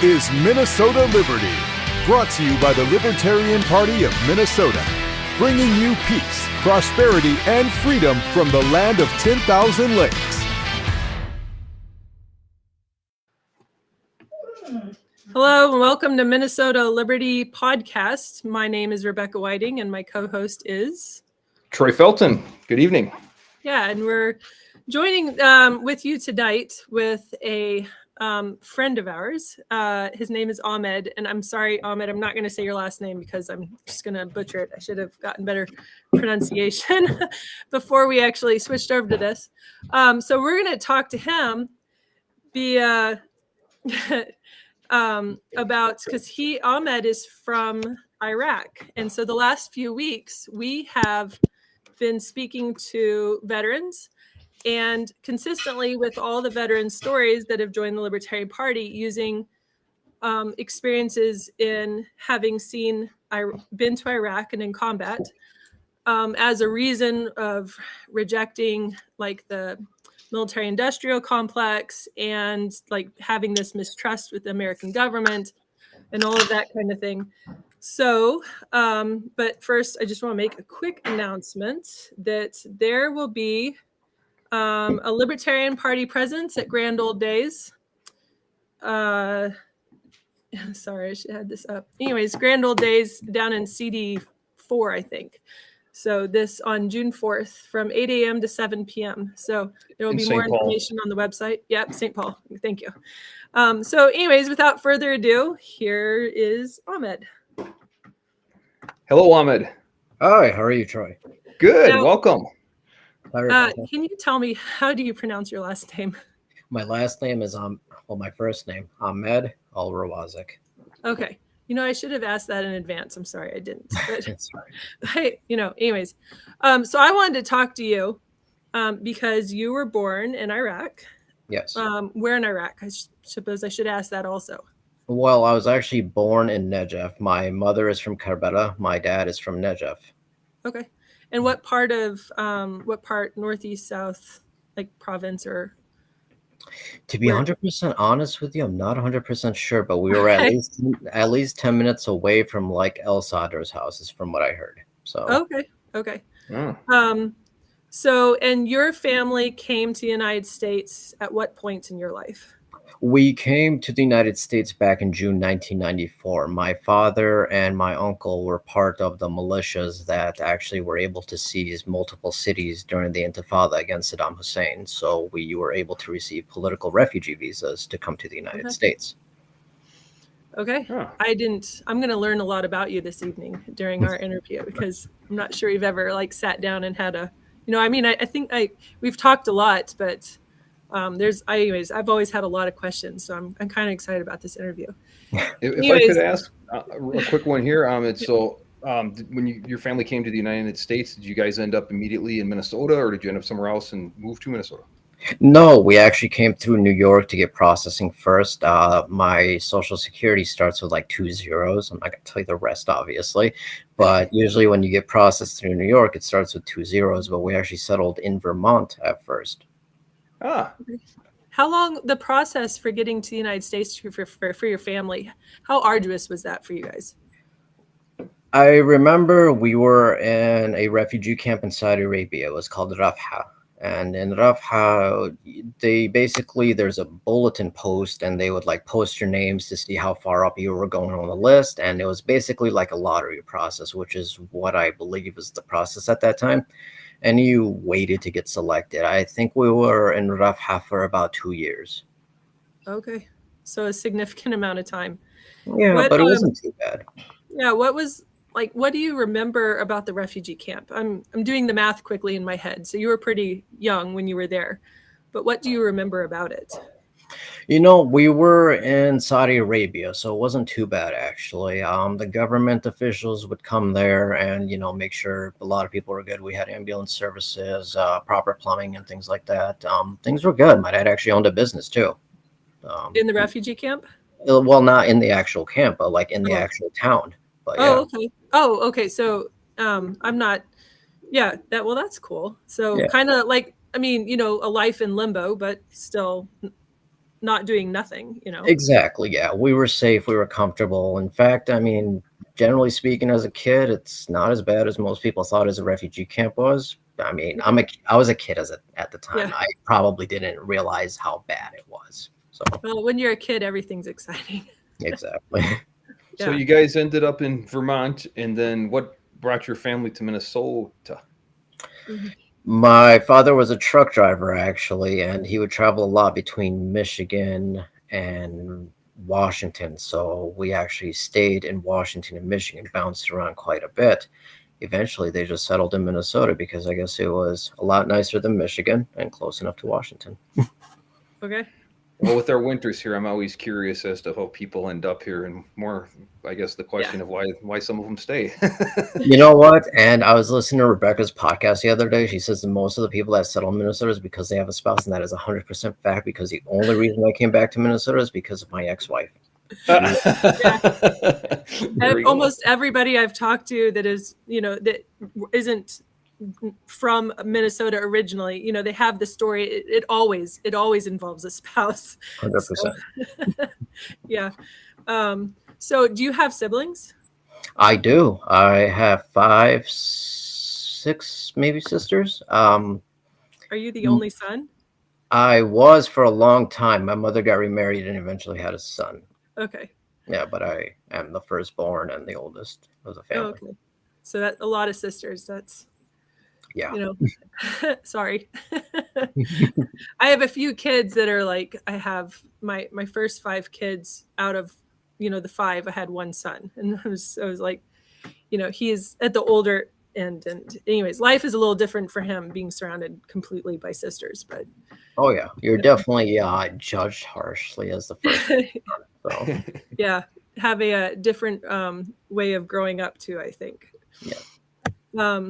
is Minnesota Liberty, brought to you by the Libertarian Party of Minnesota, bringing you peace, prosperity, and freedom from the land of 10,000 lakes. Hello and welcome to Minnesota Liberty Podcast. My name is Rebecca Whiting and my co-host is Troy Felton. Good evening. Yeah, and we're joining with you tonight with a friend of ours. His name is Ahmed, and I'm sorry, Ahmed, I'm not going to say your last name because I'm just going to butcher it. I should have gotten better pronunciation before we actually switched over to this. So we're going to talk to him about, because Ahmed is from Iraq, and so the last few weeks we have been speaking to veterans, and consistently with all the veteran stories that have joined the Libertarian Party, using experiences in having been to Iraq and in combat as a reason of rejecting like the military industrial complex and like having this mistrust with the American government and all of that kind of thing. So, but first I just want to make a quick announcement that there will be a Libertarian Party presence at Grand Old Days. Sorry, I should have this up. Anyways, Grand Old Days down in CD4, I think. So this on June 4th from 8 a.m. to 7 p.m. So there will be more information on the website. Yep, St. Paul. Thank you. So anyways, without further ado, here is Ahmed. Hello, Ahmed. Hi, how are you, Troy? Good, welcome. Can you tell me, how do you pronounce your last name? My last name is, my first name, Ahmed AlRwazek. Okay. You know, I should have asked that in advance. I'm sorry I didn't. But, That's right. Anyways. So I wanted to talk to you because you were born in Iraq. Yes. Where in Iraq? I suppose I should ask that also. Well, I was actually born in Najaf. My mother is from Karbala. My dad is from Najaf. Okay. And what part, northeast, south, like province or? To be 100% honest with you, I'm not 100% sure, but we were at least 10 minutes away from like El Sadar's house, is from what I heard. So okay. Yeah. So, and your family came to the United States at what point in your life? We came to the United States back in June 1994. My father and my uncle were part of the militias that actually were able to seize multiple cities during the Intifada against Saddam Hussein. So we were able to receive political refugee visas to come to the United States. Okay. Huh. I'm going to learn a lot about you this evening during our interview, because I'm not sure we've ever like sat down and had I think we've talked a lot, but I've always had a lot of questions, so I'm kind of excited about this interview. If I could ask a quick one here, So when your family came to the United States, did you guys end up immediately in Minnesota, or did you end up somewhere else and move to Minnesota? No, we actually came through New York to get processing first. My social security starts with like 2 zeros. I'm not going to tell you the rest, obviously, but usually when you get processed through New York, it starts with 2 zeros, but we actually settled in Vermont at first. How long the process for getting to the United States for your family? How arduous was that for you guys? I remember we were in a refugee camp in Saudi Arabia. It was called Rafha. And in Rafha, there's a bulletin post, and they would like post your names to see how far up you were going on the list. And it was basically like a lottery process, which is what I believe was the process at that time. And you waited to get selected. I think we were in Rafha for about 2 years. Okay. So a significant amount of time. Yeah, but it wasn't too bad. Yeah. What do you remember about the refugee camp? I'm doing the math quickly in my head. So you were pretty young when you were there, but what do you remember about it? We were in Saudi Arabia, so it wasn't too bad, actually. The government officials would come there and, make sure a lot of people were good. We had ambulance services, proper plumbing and things like that. Things were good. My dad actually owned a business too. In the refugee camp? Well, not in the actual camp, but like in the actual town. But, yeah. Okay. Oh, okay. So I'm not, that's cool. So kind of like, a life in limbo, but still not doing nothing, Exactly. Yeah. We were safe. We were comfortable. In fact, I mean, generally speaking, as a kid, it's not as bad as most people thought as a refugee camp was. I mean, I was a kid at the time. Yeah. I probably didn't realize how bad it was. So Well, when you're a kid, everything's exciting. exactly. So Yeah. you guys ended up in Vermont, and then what brought your family to Minnesota? My father was a truck driver, actually, and he would travel a lot between Michigan and Washington. So we actually stayed in Washington and Michigan, bounced around quite a bit. Eventually, they just settled in Minnesota because I guess it was a lot nicer than Michigan and close enough to Washington. Okay. Well, with our winters here, I'm always curious as to how people end up here, and more, I guess, the question of why some of them stay. You know what? And I was listening to Rebecca's podcast the other day. She says that most of the people that settle in Minnesota is because they have a spouse, and that is 100% fact. Because the only reason I came back to Minnesota is because of my ex-wife. Almost everybody I've talked to that is, that isn't from Minnesota originally, they have the story. It always involves a spouse. 100%. So, yeah. So do you have siblings? I do. I have 5, 6, maybe sisters. Are you the only son? I was for a long time. My mother got remarried and eventually had a son. Okay. Yeah, but I am the firstborn and the oldest of the family. Oh, okay. So that a lot of sisters. That's sorry. I have a few kids that are like, I have my first 5 kids out of, the 5, I had one son, and I was like, he's at the older end. And anyways, life is a little different for him being surrounded completely by sisters, but. Oh yeah. You're definitely judged harshly as the first. So. Yeah. Have a different way of growing up too, I think. Yeah.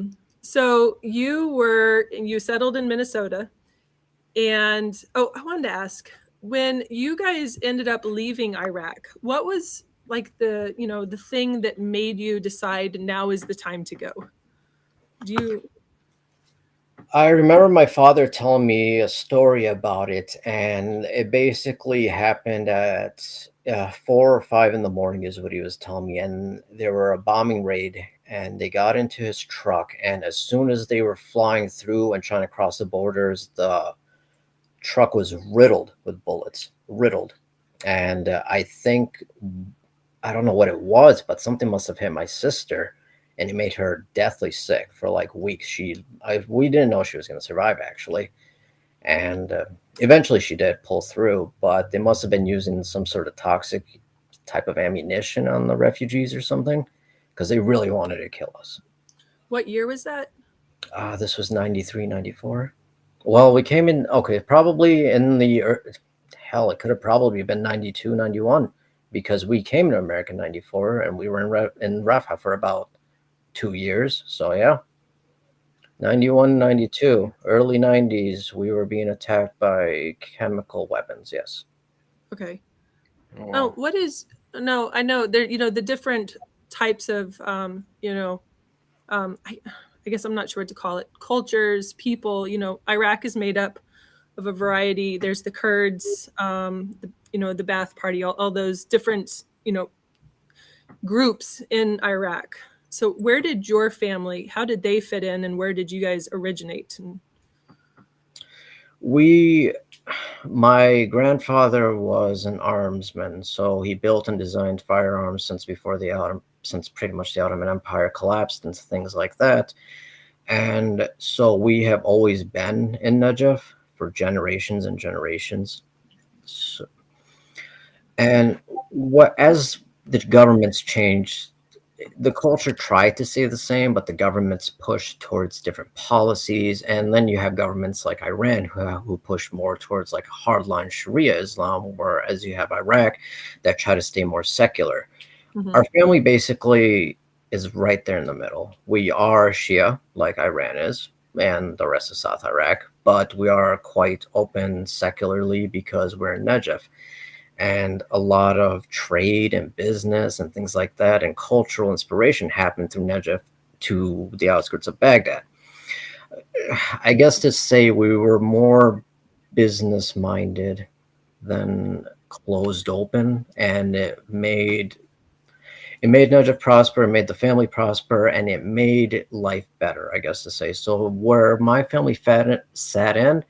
So you settled in Minnesota, and I wanted to ask, when you guys ended up leaving Iraq, what was like the thing that made you decide now is the time to go? I remember my father telling me a story about it, and it basically happened at 4 or 5 in the morning is what he was telling me. And there were a bombing raid, and they got into his truck. And as soon as they were flying through and trying to cross the borders, the truck was riddled with bullets, riddled. And I don't know what it was, but something must have hit my sister. And it made her deathly sick for like weeks. We didn't know she was going to survive, actually. And eventually she did pull through, but they must have been using some sort of toxic type of ammunition on the refugees or something, because they really wanted to kill us. What year was that? This was 93, 94. Well, we came in, probably in it could have probably been 92, 91, because we came to America in 94, and we were in Rafah for about 2 years. So yeah, 91, 92, early 90s, we were being attacked by chemical weapons. Yes. Okay. Oh, wow. I know there, the different types of, I guess I'm not sure what to call it. Cultures, people, Iraq is made up of a variety. There's the Kurds, the Ba'ath Party, all those different, groups in Iraq. So where did your family, how did they fit in, and where did you guys originate? My grandfather was an armsman, so he built and designed firearms since pretty much the Ottoman Empire collapsed and things like that. And so we have always been in Najaf for generations and generations. So, and as the governments changed, the culture tried to stay the same, but the governments pushed towards different policies. And then you have governments like Iran who push more towards like hardline Sharia Islam, whereas you have Iraq that try to stay more secular. Mm-hmm. Our family basically is right there in the middle. We are Shia, like Iran is, and the rest of South Iraq, but we are quite open secularly because we're in Najaf. And a lot of trade and business and things like that and cultural inspiration happened through Najaf to the outskirts of Baghdad. I guess to say we were more business-minded then closed open, and it made Najaf prosper, it made the family prosper, and it made life better, I guess to say. So where my family sat in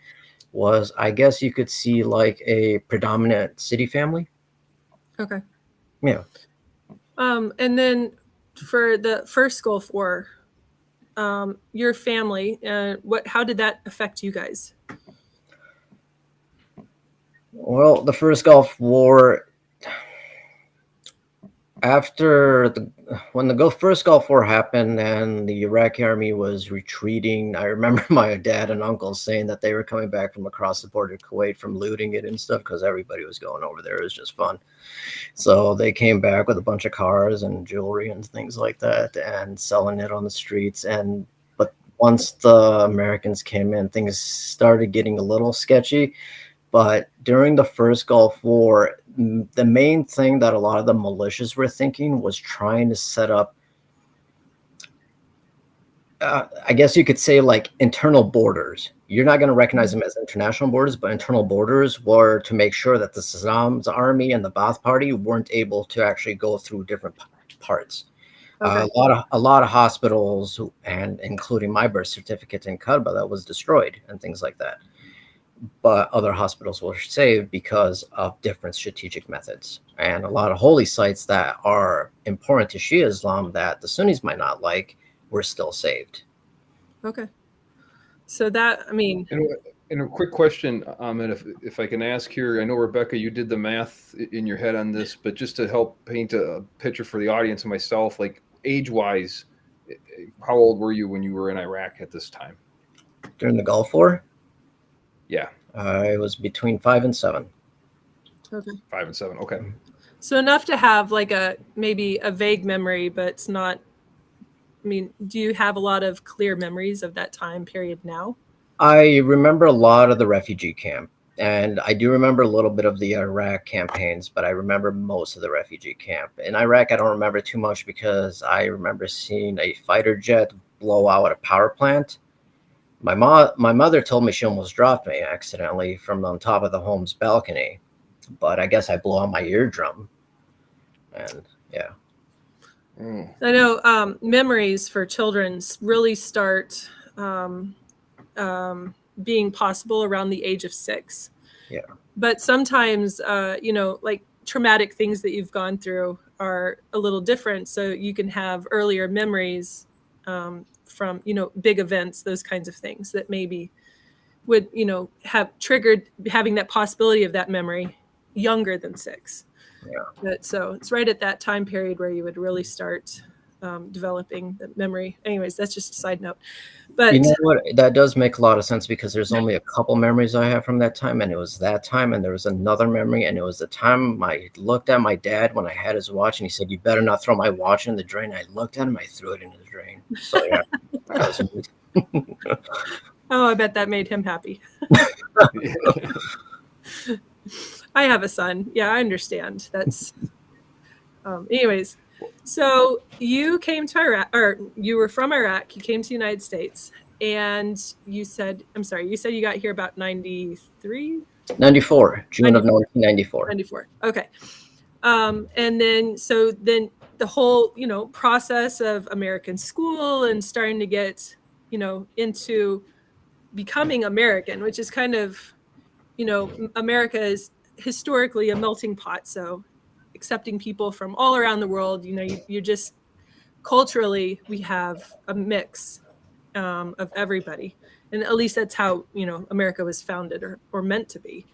was, I guess you could see like a predominant city family. Okay. Yeah. And then for the first Gulf War, your family, how did that affect you guys? Well, the first Gulf War, when the first Gulf War happened and the Iraqi army was retreating, I remember my dad and uncle saying that they were coming back from across the border to Kuwait from looting it and stuff, because everybody was going over there. It was just fun. So they came back with a bunch of cars and jewelry and things like that and selling it on the streets. But once the Americans came in, things started getting a little sketchy. But during the first Gulf War, the main thing that a lot of the militias were thinking was trying to set up, I guess you could say, like internal borders. You're not going to recognize them as international borders, but internal borders were to make sure that the Saddam's army and the Ba'ath Party weren't able to actually go through different parts. Okay. A lot of hospitals, and including my birth certificate in Karba, that was destroyed and things like that. But other hospitals were saved because of different strategic methods. And a lot of holy sites that are important to Shia Islam that the Sunnis might not like were still saved. Okay. So that, I mean. And a quick question, Ahmed, if I can ask here, I know, Rebecca, you did the math in your head on this, but just to help paint a picture for the audience and myself, like age-wise, how old were you when you were in Iraq at this time? During the Gulf War? Yeah. It was between 5 and 7. Okay. 5 and 7. Okay. So enough to have like maybe a vague memory, but it's not, I mean, do you have a lot of clear memories of that time period now? I remember a lot of the refugee camp, and I do remember a little bit of the Iraq campaigns, but I remember most of the refugee camp. In Iraq, I don't remember too much because I remember seeing a fighter jet blow out a power plant. My mother told me she almost dropped me accidentally from on top of the home's balcony, but I guess I blew out my eardrum. And yeah. I know memories for children really start being possible around the age of 6. Yeah. But sometimes, like traumatic things that you've gone through are a little different. So you can have earlier memories from, big events, those kinds of things that maybe would, have triggered having that possibility of that memory younger than 6. Yeah. But so it's right at that time period where you would really start developing the memory. Anyways, that's just a side note. But you know what? That does make a lot of sense because there's only a couple memories I have from that time, and it was that time, and there was another memory, and it was the time I looked at my dad when I had his watch, and he said, "You better not throw my watch in the drain." I looked at him, I threw it in the drain. So yeah, that was neat. Oh, I bet that made him happy. I have a son. Yeah, I understand. That's anyways. So you came to Iraq, or you were from Iraq. You came to the United States, and you said you got here about 93? 94, June of 1994. 94. Okay. And then the whole, process of American school and starting to get, into becoming American, which is kind of, America is historically a melting pot. So accepting people from all around the world, you're just culturally, we have a mix of everybody. And at least that's how, America was founded or meant to be.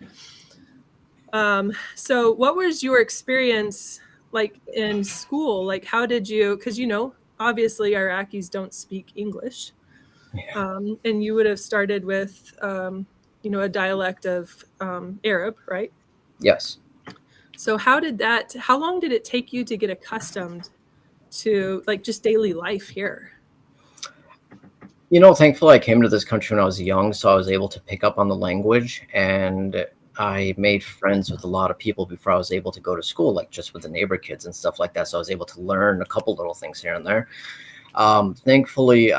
So what was your experience like in school? Like, how did you, because, obviously Iraqis don't speak English. Yeah. And you would have started with, a dialect of Arab, right? Yes. So how long did it take you to get accustomed to like just daily life here? Thankfully I came to this country when I was young, so I was able to pick up on the language, and I made friends with a lot of people before I was able to go to school, like just with the neighbor kids and stuff like that. So I was able to learn a couple little things here and there. Thankfully,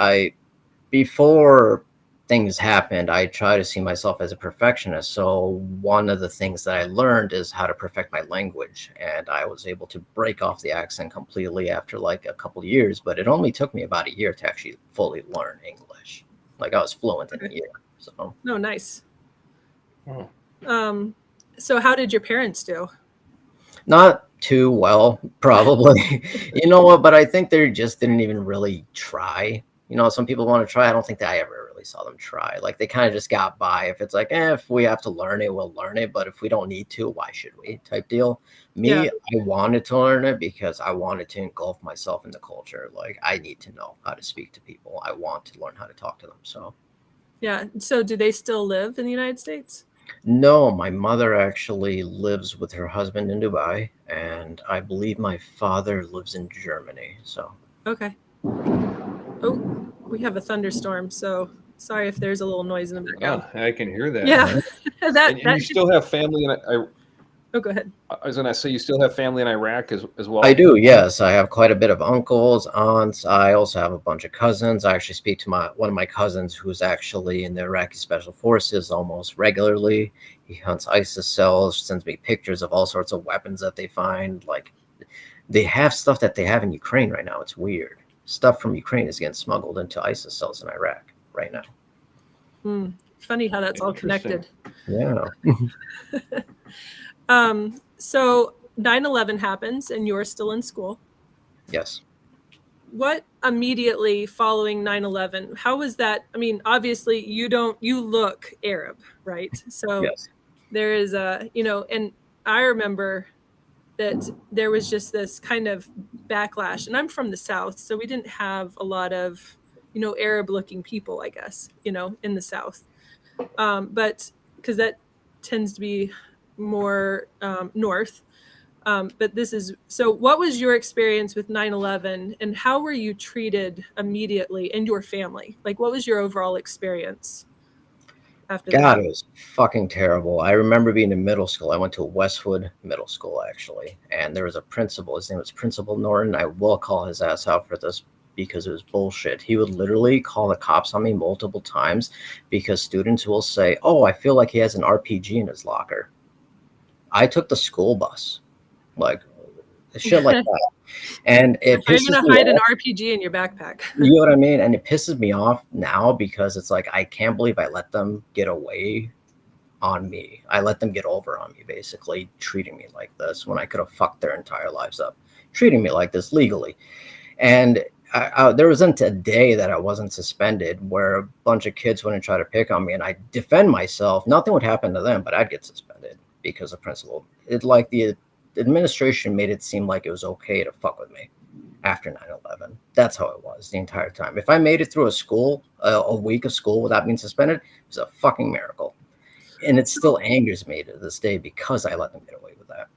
before things happened, I try to see myself as a perfectionist. So one of the things that I learned is how to perfect my language. And I was able to break off the accent completely after like a couple of years, but it only took me about a year to actually fully learn English. Like I was fluent in a year. So no, nice. Oh. So how did your parents do? not too well, probably. You know what? But I think they just didn't even really try. You know, some people want to try. I don't think that I ever really saw them try. Like they kind of just got by. If it's like, if we have to learn it, we'll learn it. But if we don't need to, why should we? Type deal. Me, I wanted to learn it because I wanted to engulf myself in the culture. Like I need to know how to speak to people. I want to learn how to talk to them. So yeah. So do they still live in the United States? no, my mother actually lives with her husband in Dubai, and I believe my father lives in Germany. So Okay. Oh, we have a thunderstorm, so sorry if there's a little noise in the background. I can hear that. Yeah, And you still have family in Oh, go ahead. I was going to say, you still have family in Iraq as well? I do, yes. I have quite a bit of uncles, aunts. I also have a bunch of cousins. I actually speak to one of my cousins who's actually in the Iraqi Special Forces almost regularly. He hunts ISIS cells, sends me pictures of all sorts of weapons that they find. Like, they have stuff that they have in Ukraine right now. It's weird. Stuff from Ukraine is getting smuggled into ISIS cells in Iraq right now. Funny how that's all connected. Yeah. So 9/11 happens and you're still in school. Yes. What immediately following 9/11, how was that? I mean, obviously you look Arab, right? So Yes. there is and I remember that there was just this kind of backlash, and I'm from the South, so we didn't have a lot of, Arab looking people, I guess, in the South. But because that tends to be more north. But what was your experience with 9/11 and how were you treated immediately and your family? Like, what was your overall experience after that? God, it was fucking terrible. I remember being in middle school. I went to Westwood Middle School, actually. And there was a principal. His name was Principal Norton. I will call his ass out for this because it was bullshit. He would literally call the cops on me multiple times because students will say, oh, I feel like he has an RPG in his locker. I took the school bus. Like, shit like that. And it You're pisses going to me hide an off. RPG in your backpack. You know what I mean? And it pisses me off now because it's like, I can't believe I let them get away on me. I let them get over on me, basically, treating me like this when I could have fucked their entire lives up, treating me like this legally. And there wasn't a day that I wasn't suspended where a bunch of kids wouldn't try to pick on me and I defend myself. Nothing would happen to them, but I'd get suspended because of principal. The administration made it seem like it was okay to fuck with me after 9/11. That's how it was the entire time. If I made it through a week of school without being suspended, it was a fucking miracle. And it still angers me to this day because I let them get away with that.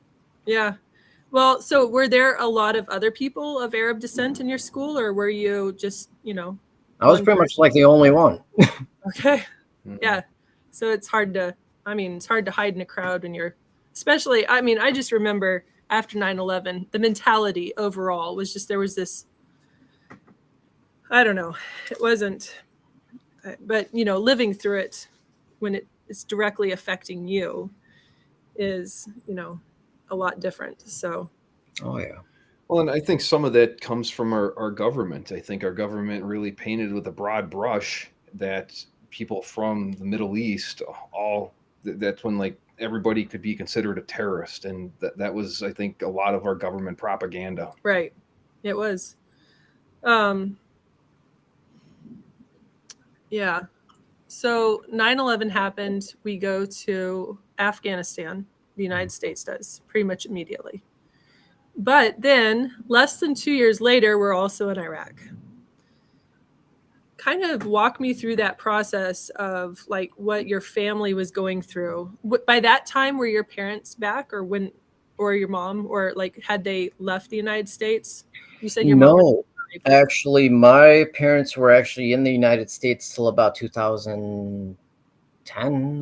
Yeah. Well, so were there a lot of other people of Arab descent in your school, or were you just, I was pretty much like the only one. Okay. Yeah. So it's hard to hide in a crowd when you're, especially, I just remember after 9/11, the mentality overall was just, there was this, I don't know, it wasn't, but, living through it when it's directly affecting you is, a lot different. So, oh yeah. Well, and I think some of that comes from our government. I think our government really painted with a broad brush that people from the Middle East, that's when like everybody could be considered a terrorist. And that was, I think, a lot of our government propaganda. Right. It was. Yeah. So 9/11 happened. We go to Afghanistan. The United States does pretty much immediately. But then less than 2 years later, we're also in Iraq. Kind of walk me through that process of like what your family was going through. By that time, were your parents back or your mom, or like had they left the United States? You said your mom. No, actually, my parents were actually in the United States till about 2010,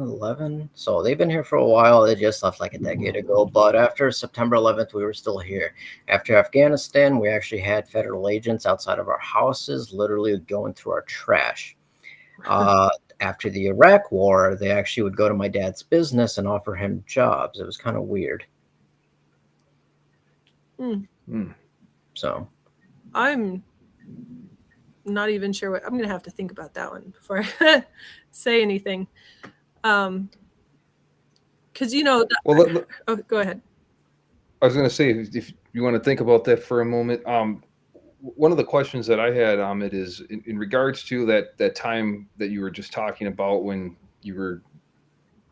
11. So they've been here for a while. They just left like a decade ago. But after September 11th, we were still here. After Afghanistan, we actually had federal agents outside of our houses, literally going through our trash. after the Iraq War, they actually would go to my dad's business and offer him jobs. It was kind of weird. So I'm not even sure what I'm going to have to think about that one before I say anything. Because Well, oh, go ahead. I was going to say, if you want to think about that for a moment, one of the questions that I had, Ahmed, is in regards to that time that you were just talking about when you were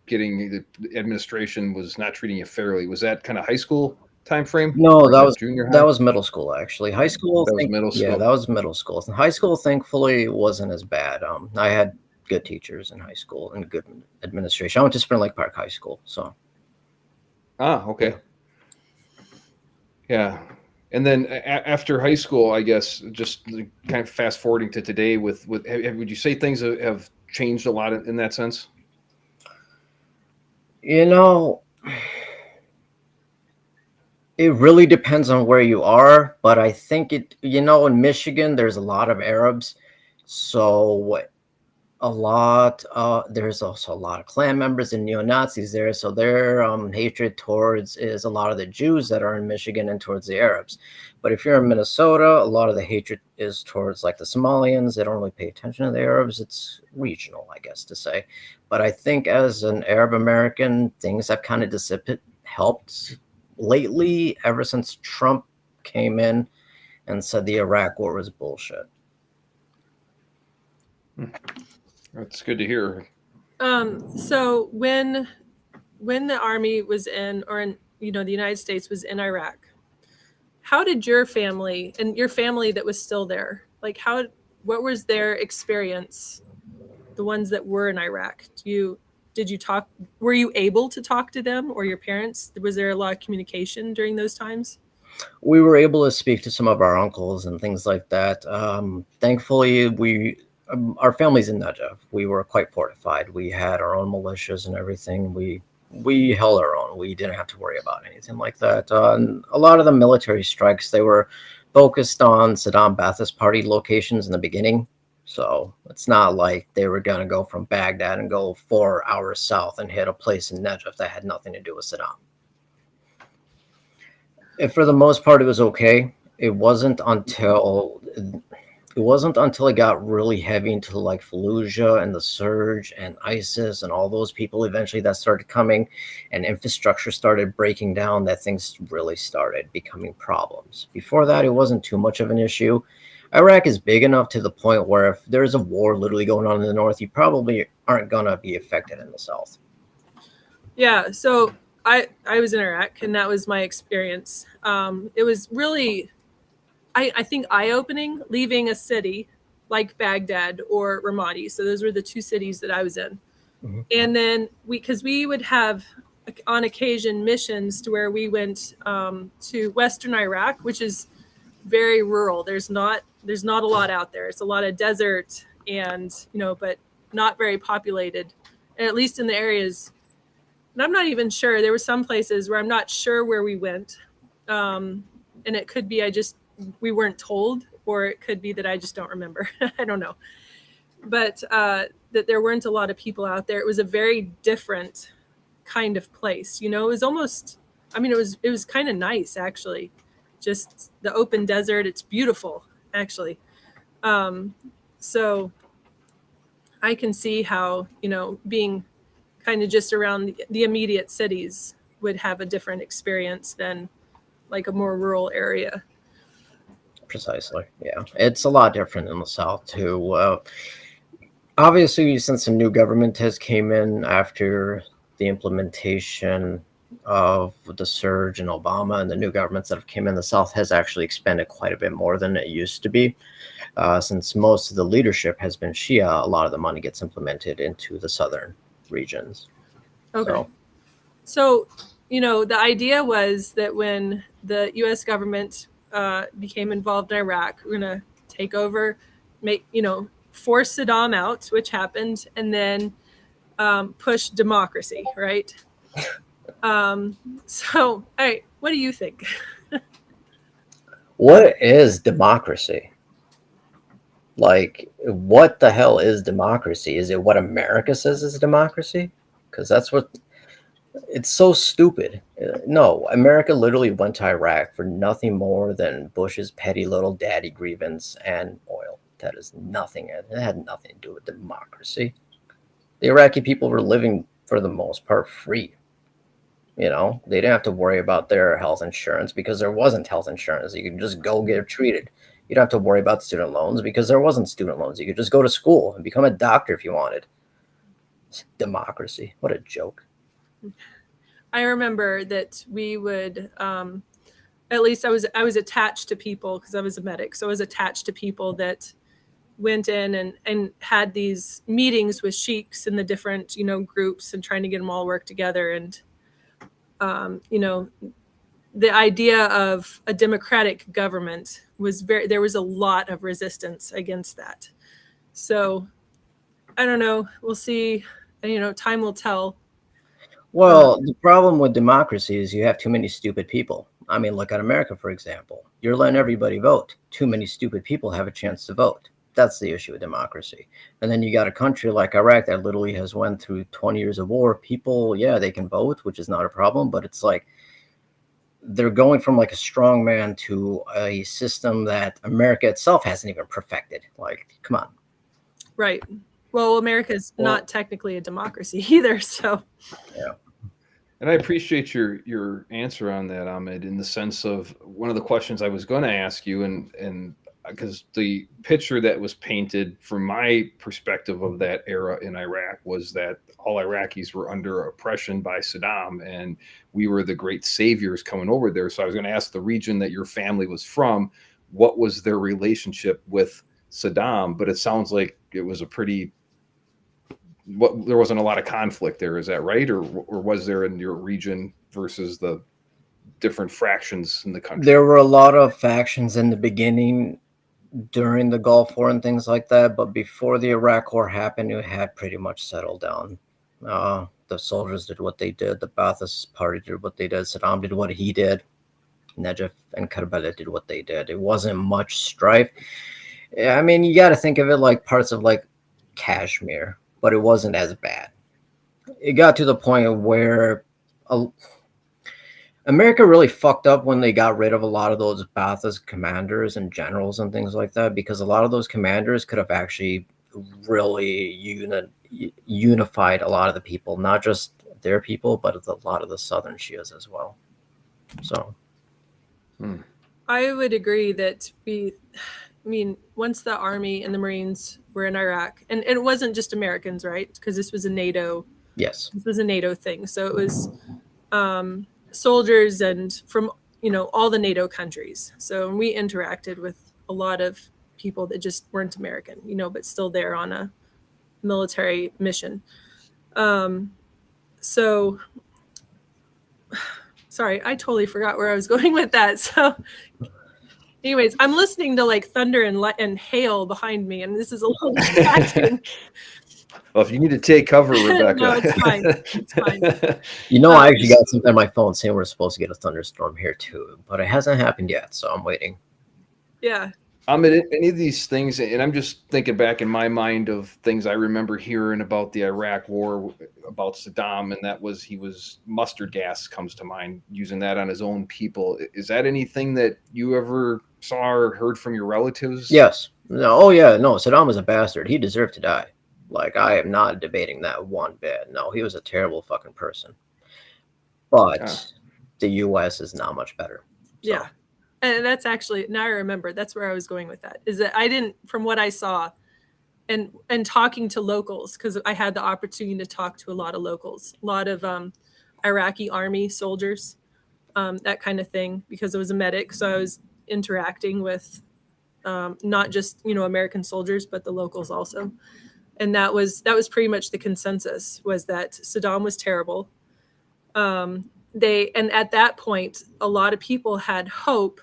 getting the administration was not treating you fairly. Was that kind of high school time frame? no, that was junior high? that was middle school actually. High school, That was middle school. Yeah, that was middle school. High school, thankfully, wasn't as bad. I had good teachers in high school and good administration. I went to Spring Lake Park High School, so. Okay. Yeah. And then after high school, I guess, just kind of fast forwarding to today, would you say things have changed a lot in that sense? It really depends on where you are, but I think in Michigan, there's a lot of Arabs. So there's also a lot of Klan members and neo-Nazis there. So their hatred towards is a lot of the Jews that are in Michigan and towards the Arabs. But if you're in Minnesota, a lot of the hatred is towards like the Somalians. They don't really pay attention to the Arabs. It's regional, I guess to say. But I think as an Arab American, things have kind of helped lately, ever since Trump came in and said the Iraq War was bullshit. That's good to hear. So when the Army was in, the United States was in Iraq, how did your family and your family that was still there, what was their experience? The ones that were in Iraq, were you able to talk to them or your parents? Was there a lot of communication during those times? We were able to speak to some of our uncles and things like that. Thankfully, our family's in Najaf. We were quite fortified. We had our own militias and everything. We held our own. We didn't have to worry about anything like that. And a lot of the military strikes, they were focused on Saddam Ba'athist Party locations in the beginning. So it's not like they were going to go from Baghdad and go 4 hours south and hit a place in Najaf that had nothing to do with Saddam. And for the most part, it was okay. It wasn't until it got really heavy into like Fallujah and the Surge and ISIS and all those people eventually that started coming and infrastructure started breaking down that things really started becoming problems. Before that, it wasn't too much of an issue. Iraq is big enough to the point where if there's a war literally going on in the north, you probably aren't going to be affected in the south. Yeah, so I was in Iraq, and that was my experience. It was really, I think, eye-opening leaving a city like Baghdad or Ramadi. So those were the two cities that I was in. Mm-hmm. And then because we would have, on occasion, missions to where we went to Western Iraq, which is very rural. There's not a lot out there. It's a lot of desert and, but not very populated. And at least in the areas, and I'm not even sure, there were some places where I'm not sure where we went. And it could be we weren't told, or it could be that I just don't remember. I don't know. But that there weren't a lot of people out there. It was a very different kind of place. It was almost, it was kind of nice, actually. Just the open desert. It's beautiful, actually. So I can see how, being kind of just around the immediate cities would have a different experience than like a more rural area. Precisely. Yeah. It's a lot different in the South too. Obviously, since the new government has came in after the implementation of the surge in Obama, and the new governments that have came in, the South has actually expanded quite a bit more than it used to be. Since most of the leadership has been Shia, a lot of the money gets implemented into the southern regions. Okay. So the idea was that when the U.S. government became involved in Iraq, we're going to take over, force Saddam out, which happened, and then push democracy, right? So, all right, what do you think? What is democracy? Like, what the hell is democracy? Is it what America says is democracy? Because that's what, it's so stupid. No, America literally went to Iraq for nothing more than Bush's petty little daddy grievance and oil. That is nothing. It had nothing to do with democracy. The Iraqi people were living, for the most part, free. You know, they didn't have to worry about their health insurance because there wasn't health insurance. You could just go get treated. You don't have to worry about student loans because there wasn't student loans. You could just go to school and become a doctor if you wanted. It's democracy. What a joke. I remember that we would, at least I was attached to people because I was a medic. So I was attached to people that went in and had these meetings with sheiks in the different, groups and trying to get them all work together. And, the idea of a democratic government there was a lot of resistance against that. So I don't know. We'll see. Time will tell. Well, the problem with democracy is you have too many stupid people. I mean, look at America, for example. You're letting everybody vote. Too many stupid people have a chance to vote. That's the issue with democracy. And then you got a country like Iraq that literally has went through 20 years of war. People, yeah, they can vote, which is not a problem, but it's like they're going from like a strong man to a system that America itself hasn't even perfected. Like, come on. Right. Well, America's not technically a democracy either, so. Yeah. And I appreciate your answer on that, Ahmed, in the sense of one of the questions I was going to ask you, and because the picture that was painted from my perspective of that era in Iraq was that all Iraqis were under oppression by Saddam, and we were the great saviors coming over there. So I was going to ask the region that your family was from, what was their relationship with Saddam? But it sounds like it was a pretty, there wasn't a lot of conflict there. Is that right? Or was there in your region versus the different fractions in the country? There were a lot of factions in the beginning during the Gulf War and things like that, but before the Iraq War happened, it had pretty much settled down. The soldiers did what they did. The Ba'athist Party did what they did. Saddam did what he did. Najaf and Karbala did what they did. It wasn't much strife. I mean, you got to think of it like parts of like Kashmir, but it wasn't as bad. It got to the point where America really fucked up when they got rid of a lot of those Ba'athist commanders and generals and things like that, because a lot of those commanders could have actually really unified a lot of the people, not just their people, but a lot of the Southern Shias as well. So I would agree that once the Army and the Marines were in Iraq, and it wasn't just Americans, right? Because this was a NATO. Yes. This was a NATO thing. So it was soldiers and from, all the NATO countries. So we interacted with a lot of people that just weren't American, but still there on a military mission. So sorry, I totally forgot where I was going with that. So anyways, I'm listening to like thunder and hail behind me, and this is a little distracting. Well, if you need to take cover, Rebecca. No, it's fine. It's fine. I actually got something on my phone saying we're supposed to get a thunderstorm here too, but it hasn't happened yet, so I'm waiting. Yeah. Any of these things, and I'm just thinking back in my mind of things I remember hearing about the Iraq War, about Saddam, and that was mustard gas comes to mind, using that on his own people. Is that anything that you ever saw or heard from your relatives? Yes. No. Oh yeah. No. Saddam was a bastard. He deserved to die. Like, I am not debating that one bit. No, he was a terrible fucking person. But the U.S. is not much better. So. Yeah. And that's actually, now I remember, that's where I was going with that, is that I didn't, from what I saw and talking to locals, because I had the opportunity to talk to a lot of locals, a lot of Iraqi army soldiers, that kind of thing, because I was a medic. So I was interacting with not just, American soldiers, but the locals also. And that was pretty much the consensus, was that Saddam was terrible. And at that point, a lot of people had hope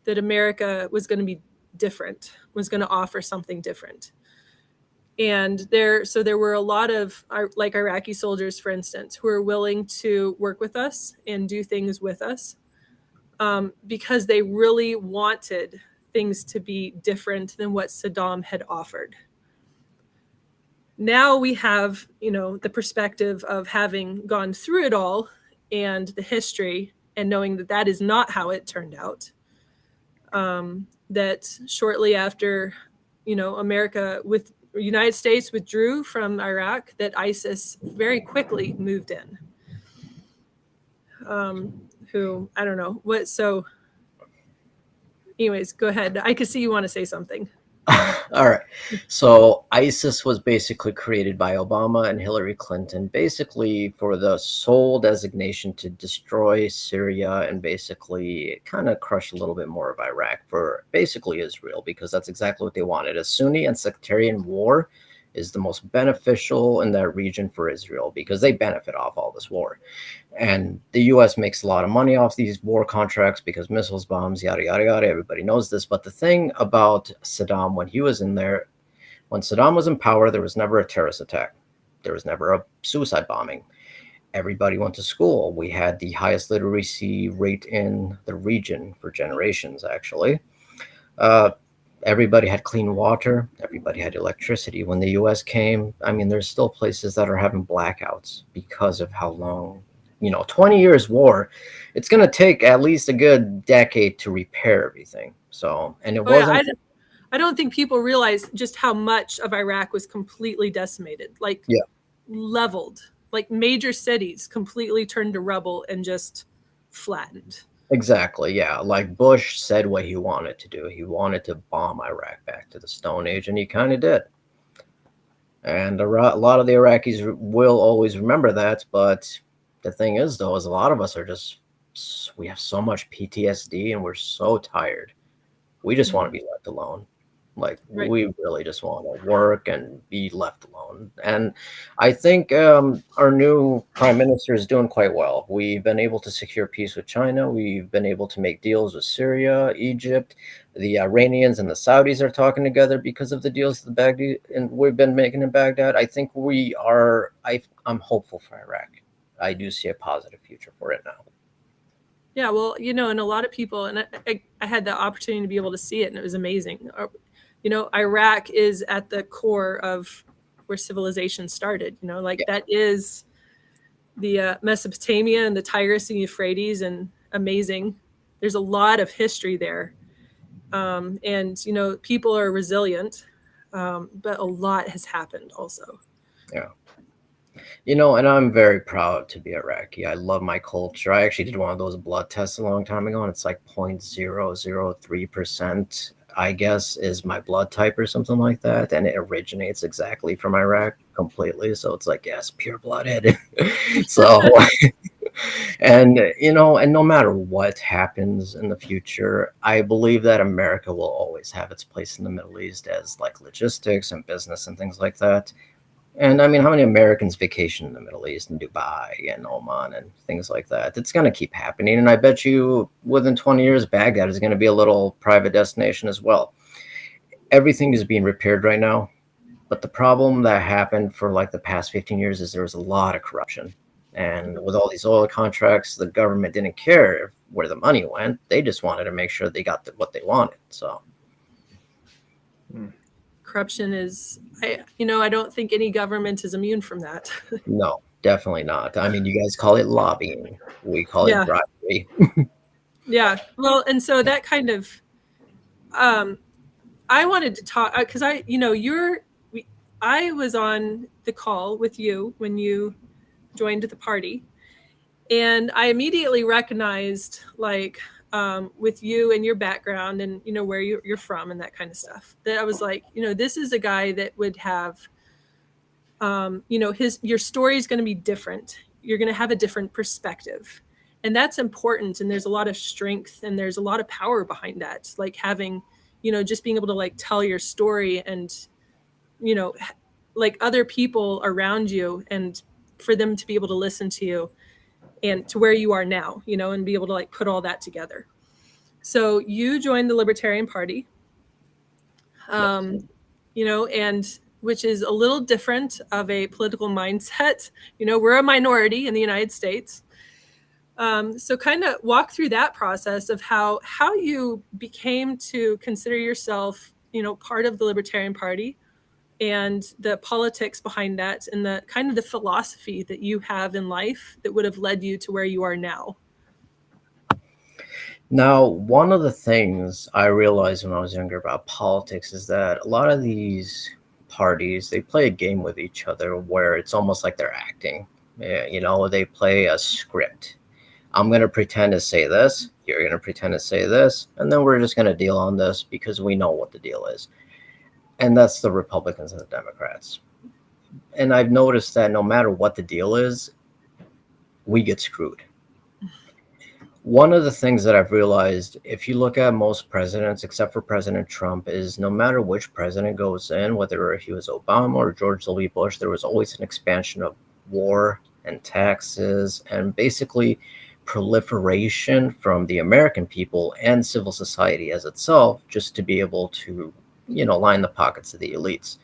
that America was going to be different, was going to offer something different. And there were a lot of like Iraqi soldiers, for instance, who were willing to work with us and do things with us, because they really wanted things to be different than what Saddam had offered. Now we have, the perspective of having gone through it all and the history and knowing that that is not how it turned out. That shortly after, United States withdrew from Iraq, that ISIS very quickly moved in. Who, I don't know what, so anyways, go ahead. I could see you want to say something. All right. So ISIS was basically created by Obama and Hillary Clinton, basically for the sole designation to destroy Syria and basically kind of crush a little bit more of Iraq for basically Israel, because that's exactly what they wanted. A Sunni and sectarian war is the most beneficial in that region for Israel because they benefit off all this war. And the U.S. makes a lot of money off these war contracts because missiles, bombs, yada, yada, yada. Everybody knows this. But the thing about Saddam, when he was in there, when Saddam was in power, there was never a terrorist attack. There was never a suicide bombing. Everybody went to school. We had the highest literacy rate in the region for generations, actually. Everybody had clean water. Everybody had electricity. When the U.S. came, I mean, there's still places that are having blackouts because of how long, 20 years war. It's going to take at least a good decade to repair everything. So, and it wasn't. Yeah, I don't think people realize just how much of Iraq was completely decimated, leveled, like major cities completely turned to rubble and just flattened. Exactly, yeah. Like Bush said what he wanted to do. He wanted to bomb Iraq back to the Stone Age, and he kind of did. And a lot of the Iraqis will always remember that. But the thing is, though, is a lot of us are we have so much PTSD, and we're so tired. We just want to be left alone. Like, right. We really just want to work and be left alone. And I think our new prime minister is doing quite well. We've been able to secure peace with China. We've been able to make deals with Syria, Egypt. The Iranians and the Saudis are talking together because of the deals that Baghdad and we've been making in Baghdad. I think we are. I'm hopeful for Iraq. I do see a positive future for it now. Yeah, well, and a lot of people, and I had the opportunity to be able to see it, and it was amazing. Iraq is at the core of where civilization started. That is the Mesopotamia and the Tigris and Euphrates, and amazing. There's a lot of history there. And people are resilient, but a lot has happened also. Yeah. And I'm very proud to be Iraqi. I love my culture. I actually did one of those blood tests a long time ago, and it's like 0.003%, I guess, is my blood type or something like that. And it originates exactly from Iraq completely. So it's like, yes, pure-blooded. So, and no matter what happens in the future, I believe that America will always have its place in the Middle East as like logistics and business and things like that. And I mean, how many Americans vacation in the Middle East and Dubai and Oman and things like that? It's going to keep happening. And I bet you within 20 years, Baghdad is going to be a little private destination as well. Everything is being repaired right now. But the problem that happened for like the past 15 years is there was a lot of corruption. And with all these oil contracts, the government didn't care where the money went. They just wanted to make sure they got what they wanted. So. Corruption is, I don't think any government is immune from that. No, definitely not. I mean, you guys call it lobbying. We call it bribery. Yeah. Well, and so that kind of, I wanted to talk because I was on the call with you when you joined the party, and I immediately recognized with you and your background and where you're from and that kind of stuff, that I was like, this is a guy that would have your story is going to be different. You're going to have a different perspective, and that's important. And there's a lot of strength and there's a lot of power behind that, like having just being able to tell your story and other people around you, and for them to be able to listen to you and to where you are now, and be able to put all that together. So you joined the Libertarian Party, and which is a little different of a political mindset. We're a minority in the United States. So kind of walk through that process of how you became to consider yourself, part of the Libertarian Party, and the politics behind that, and the kind of the philosophy that you have in life that would have led you to where you are now. Now, one of the things I realized when I was younger about politics is that a lot of these parties, they play a game with each other where it's almost like they're acting. They play a script. I'm going to pretend to say this, you're going to pretend to say this, and then we're just going to deal on this because we know what the deal is. And that's the Republicans and the Democrats. And I've noticed that no matter what the deal is, we get screwed. One of the things that I've realized, if you look at most presidents, except for President Trump, is no matter which president goes in, whether he was Obama or George W. Bush, there was always an expansion of war and taxes and basically proliferation from the American people and civil society as itself, just to be able to, line the pockets of the elites.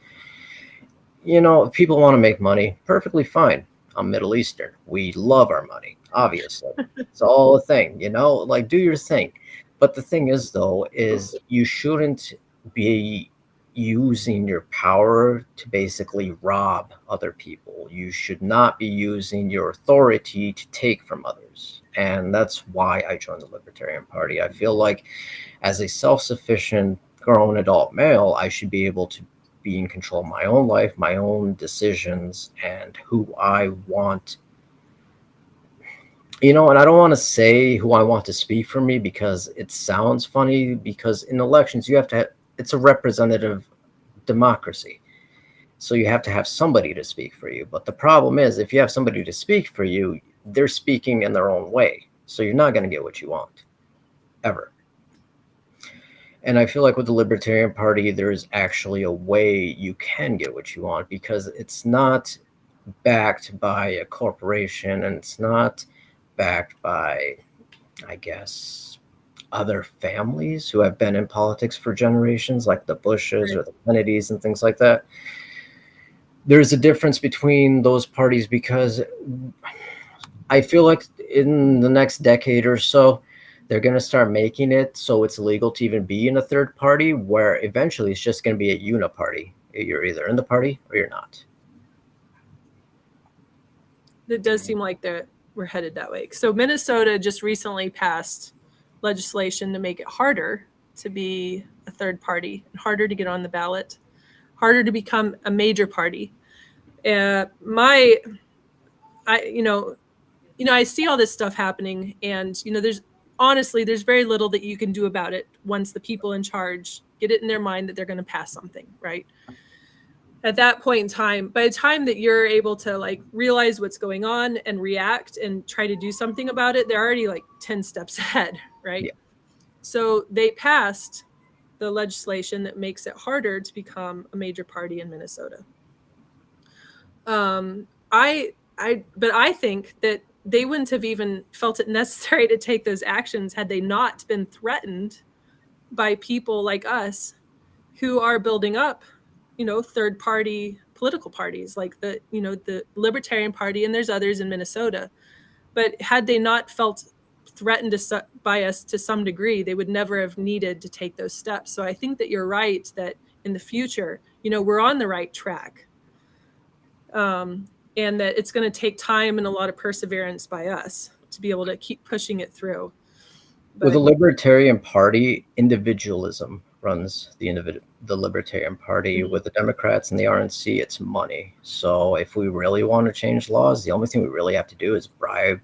If people want to make money, perfectly fine. I'm Middle Eastern. We love our money, obviously. It's all a thing, do your thing. But the thing is, though, is you shouldn't be using your power to basically rob other people. You should not be using your authority to take from others. And that's why I joined the Libertarian Party. I feel like as a self-sufficient grown adult male, I should be able to be in control of my own life, my own decisions, and who I want. And I don't want to say who I want to speak for me because it sounds funny, because in elections, it's a representative democracy. So you have to have somebody to speak for you. But the problem is, if you have somebody to speak for you, they're speaking in their own way. So you're not going to get what you want, ever. And I feel like with the Libertarian Party, there's actually a way you can get what you want, because it's not backed by a corporation, and it's not backed by, I guess, other families who have been in politics for generations, like the Bushes or the Kennedys and things like that. There's a difference between those parties, because I feel like in the next decade or so, they're going to start making it so it's illegal to even be in a third party, where eventually it's just going to be a uniparty. You're either in the party or you're not. It does seem like we're headed that way. So Minnesota just recently passed legislation to make it harder to be a third party, and harder to get on the ballot, harder to become a major party. I see all this stuff happening, and there's very little that you can do about it once the people in charge get it in their mind that they're going to pass something, right? At that point in time, by the time that you're able to realize what's going on and react and try to do something about it, they're already 10 steps ahead, right? Yeah. So they passed the legislation that makes it harder to become a major party in Minnesota. But I think that they wouldn't have even felt it necessary to take those actions had they not been threatened by people like us who are building up, third party political parties like the Libertarian Party, and there's others in Minnesota. But had they not felt threatened by us to some degree, they would never have needed to take those steps. So I think that you're right that in the future, we're on the right track. And that it's going to take time and a lot of perseverance by us to be able to keep pushing it through. With the Libertarian Party, individualism runs the Libertarian Party. Mm-hmm. With the Democrats and the RNC, it's money. So if we really want to change laws, the only thing we really have to do is bribe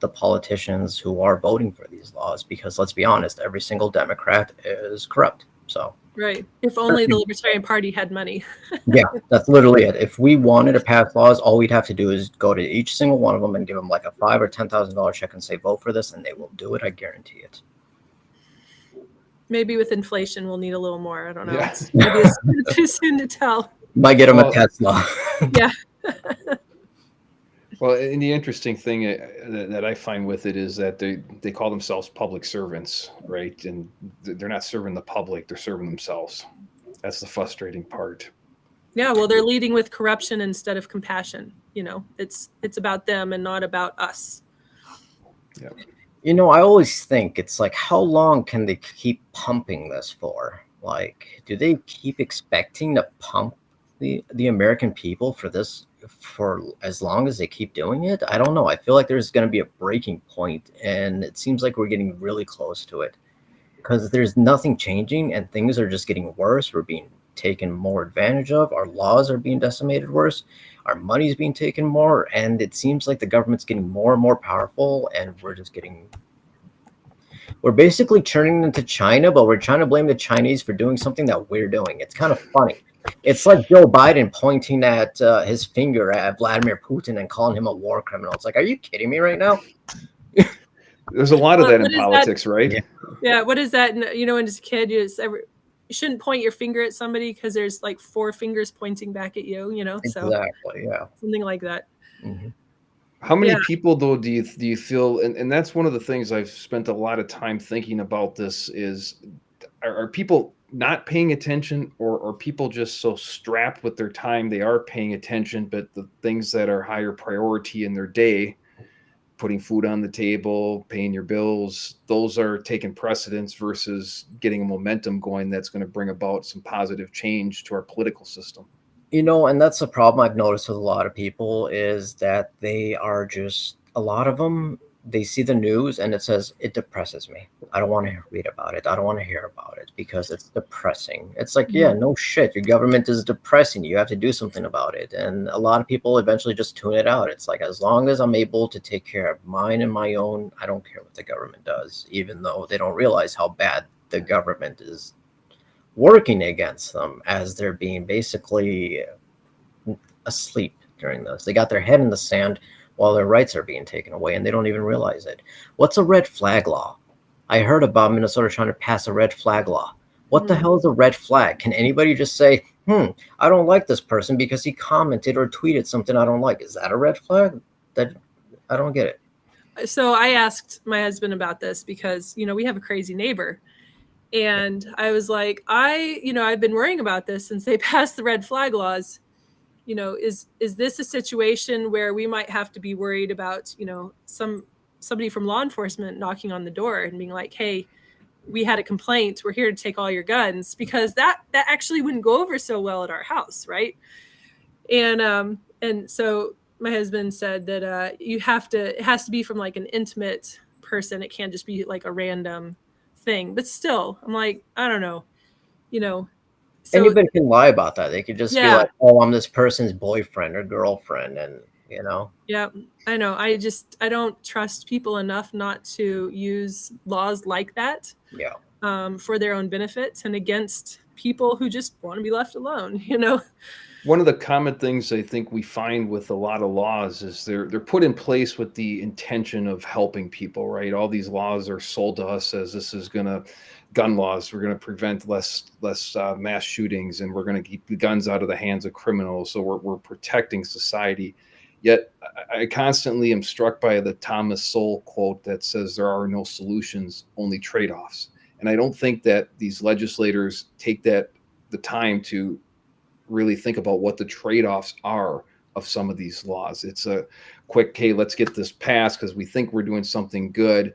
the politicians who are voting for these laws, because let's be honest, every single Democrat is corrupt. So right. If only the Libertarian Party had money. Yeah, that's literally it. If we wanted to pass laws, all we'd have to do is go to each single one of them and give them a $5,000 or $10,000 check and say, vote for this, and they will do it. I guarantee it. Maybe with inflation, we'll need a little more. I don't know. Yeah. Maybe it's too soon to tell. Might get them a Tesla. Yeah. Well, and the interesting thing that I find with it is that they call themselves public servants, right? And they're not serving the public, they're serving themselves. That's the frustrating part. Yeah, well, they're leading with corruption instead of compassion. It's about them and not about us. Yeah. You know, I always think it's like, how long can they keep pumping this for? Like, do they keep expecting to pump the American people for this for as long as they keep doing it? I don't know. I feel like there's going to be a breaking point, and it seems like we're getting really close to it because there's nothing changing, and things are just getting worse. We're being taken more advantage of. Our laws are being decimated worse. Our money's being taken more, and it seems like the government's getting more and more powerful, and we're basically turning into China, but we're trying to blame the Chinese for doing something that we're doing. It's kind of funny. It's like Joe Biden pointing at his finger at Vladimir Putin and calling him a war criminal. It's like, are you kidding me right now? There's a lot of that in What is that? politics, right? Yeah. Yeah, what is that? You know, when as a kid, you shouldn't point your finger at somebody because there's like 4 fingers pointing back at you. You know, so Exactly. Yeah. something like that. Mm-hmm. How many Yeah. people though do you feel, and that's one of the things I've spent a lot of time thinking about this is, are people not paying attention, or are people just so strapped with their time they are paying attention, but the things that are higher priority in their day, putting food on the table, paying your bills, those are taking precedence versus getting a momentum going that's going to bring about some positive change to our political system? You know, and that's the problem I've noticed with a lot of people is that they are just, a lot of them, they see the news and it says, it depresses me. I don't want to read about it. I don't want to hear about it because it's depressing. It's like, yeah, no shit. Your government is depressing. You have to do something about it. And a lot of people eventually just tune it out. It's like, as long as I'm able to take care of mine and my own, I don't care what the government does, even though they don't realize how bad the government is working against them as they're being basically asleep during this. They got their head in the sand while their rights are being taken away, and they don't even realize it. What's a red flag law? I heard about Minnesota trying to pass a red flag law. What the hell is a red flag? Can anybody just say, I don't like this person because he commented or tweeted something I don't like? Is that a red flag? That I don't get it. So I asked my husband about this because, you know, we have a crazy neighbor. And I was like, I've been worrying about this since they passed the red flag laws. You know, is this a situation where we might have to be worried about, you know, somebody from law enforcement knocking on the door and being like, hey, we had a complaint. We're here to take all your guns, because that actually wouldn't go over so well at our house. Right. And so my husband said that it has to be from like an intimate person. It can't just be like a random thing. But still, I'm like, I don't know, you know. So, anybody can lie about that. They could just be Yeah. like, oh, I'm this person's boyfriend or girlfriend, and you know. Yeah, I know. I don't trust people enough not to use laws like that Yeah. for their own benefit and against people who just want to be left alone, you know. One of the common things I think we find with a lot of laws is they're put in place with the intention of helping people, right? All these laws are sold to us as this is going to, gun laws, we're going to prevent less mass shootings, and we're going to keep the guns out of the hands of criminals. So we're protecting society. Yet I constantly am struck by the Thomas Sowell quote that says there are no solutions, only trade-offs. And I don't think that these legislators take the time to really think about what the trade-offs are of some of these laws. It's a quick, hey, let's get this passed because we think we're doing something good.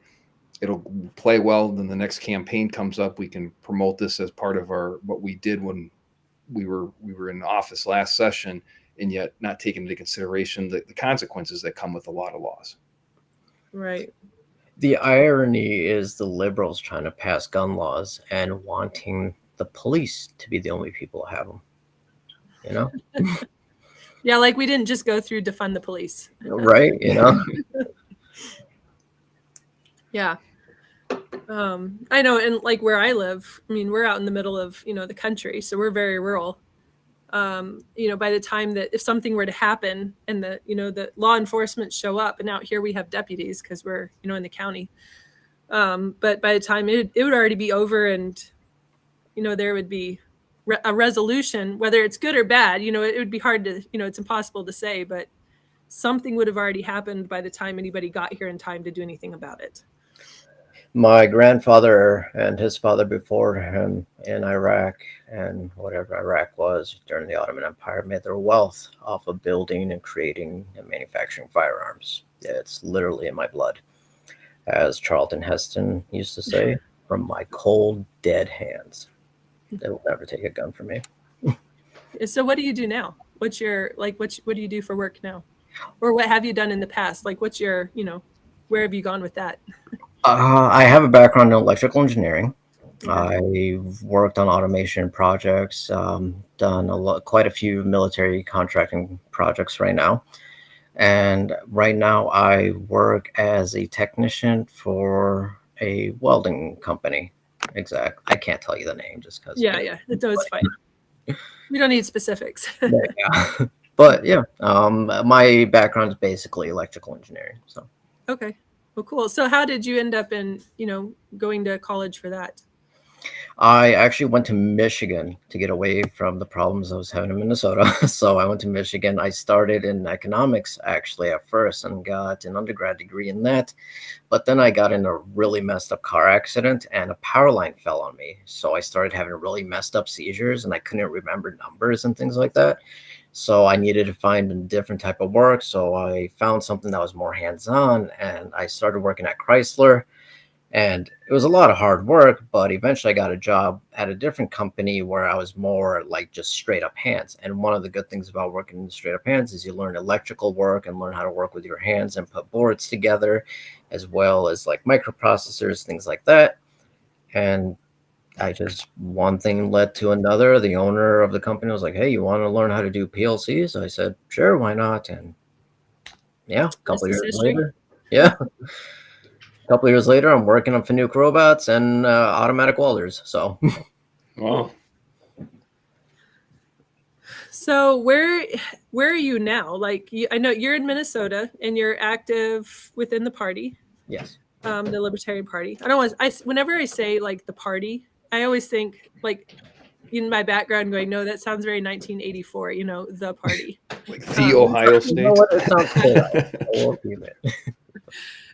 It'll play well. Then the next campaign comes up. We can promote this as part of what we did when we were in office last session, and yet not taking into consideration the consequences that come with a lot of laws. Right. The irony is the liberals trying to pass gun laws and wanting the police to be the only people who have them. You know? Yeah, like we didn't just go through defund the police. Right? You know? Yeah. I know, and like where I live, I mean, we're out in the middle of, you know, the country, so we're very rural. You know, by the time that if something were to happen and the law enforcement show up, and out here we have deputies because we're, you know, in the county. But by the time it would already be over, and, you know, there would be a resolution, whether it's good or bad, you know, it would be hard to, you know, it's impossible to say, but something would have already happened by the time anybody got here in time to do anything about it. My grandfather and his father before him in Iraq and whatever Iraq was during the Ottoman Empire made their wealth off of building and creating and manufacturing firearms. It's literally in my blood. as Charlton Heston used to say, from my cold, dead hands. They will never take a gun from me. So what do you do now? What's your, like, what do you do for work now? Or what have you done in the past? Like, what's your, where have you gone with that? I have a background in electrical engineering. Okay. I've worked on automation projects, done quite a few military contracting projects right now. And right now I work as a technician for a welding company. Exactly. I can't tell you the name just because. Yeah, it's fine. We don't need specifics. Yeah. But yeah, my background is basically electrical engineering. So. Okay. Well, cool. So how did you end up in, going to college for that? I actually went to Michigan to get away from the problems I was having in Minnesota. So I went to Michigan. I started in economics actually at first and got an undergrad degree in that. But then I got in a really messed up car accident and a power line fell on me. So I started having really messed up seizures and I couldn't remember numbers and things like that. So I needed to find a different type of work. So I found something that was more hands-on and I started working at Chrysler. And it was a lot of hard work, but eventually I got a job at a different company where I was more like just straight up hands. And one of the good things about working in straight up hands is you learn electrical work and learn how to work with your hands and put boards together, as well as like microprocessors, things like that. And one thing led to another. The owner of the company was like, "Hey, you want to learn how to do PLCs?" I said, "Sure, why not?" And yeah, a couple of years later, yeah. A couple of years later, I'm working on Fanuc robots and automatic welders. So, wow. So where are you now? Like, I know you're in Minnesota and you're active within the party. Yes. The Libertarian Party. Whenever I say like the party, I always think like in my background going, no, that sounds very 1984. The party. Like the Ohio State. You know what? It sounds cool. I will keep it.